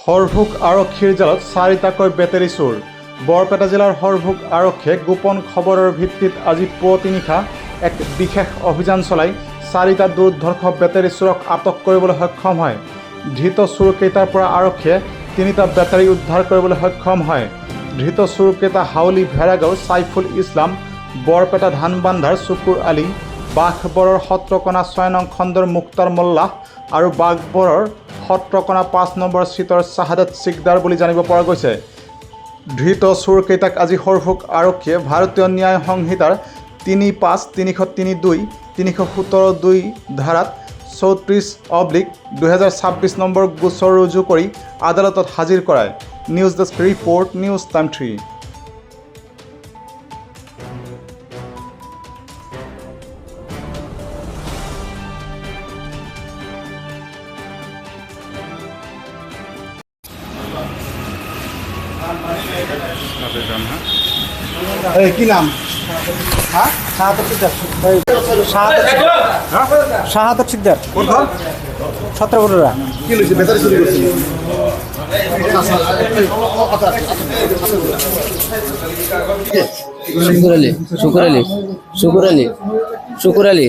হৰভোগ আৰক্ষীৰ জালত চাৰিটাকৈ বেটেৰী চোৰ। বৰপেটা জিলাৰ হৰভোগ আৰক্ষীয়ে গোপন খবৰৰ ভিত্তিত আজি পুৱতি নিশা এক বিশেষ অভিযান চলাই চাৰিটা দুৰ্ধৰ্ষ বেটেৰী চোৰক আটক কৰিবলৈ সক্ষম হয়। ধৃত চোৰকেইটাৰ পৰা আৰক্ষীয়ে তিনিটা বেটাৰী উদ্ধাৰ কৰিবলৈ সক্ষম হয়। ধৃত চোৰকেইটা হাউলী ভেৰাগাঁও ছাইফুল ইছলাম, বৰপেটা ধানবান্ধাৰ চুকুৰ আলী, বাঘবৰৰ সত্ৰকণা ৬ নং খণ্ডৰ মুক্তাৰ মোল্লাহ আৰু বাঘবৰৰ সত্ৰকণা ৫ নম্বৰ ছিটৰ শ্বাহাদাত চিকদাৰ বুলি জানিব পৰা গৈছে। ধৃত চোৰকেইটাক আজি হৰভোগ আৰক্ষীয়ে ভাৰতীয় ন্যায় সংহিতাৰ ৩৫, ৩০৩-২, ৩১৭-২ ধাৰাত ৩৪/২০২৬ নম্বৰ গোচৰ ৰুজু কৰি আদালতত হাজিৰ কৰায়। News desk report, news time 3। কি নাম? শাহাদাত সিকদাৰ কোন ঘৰ? ছত্ৰপুৰা। কি লইছে? বেতাৰি চুৰি কৰছে। শুকুৰ আলী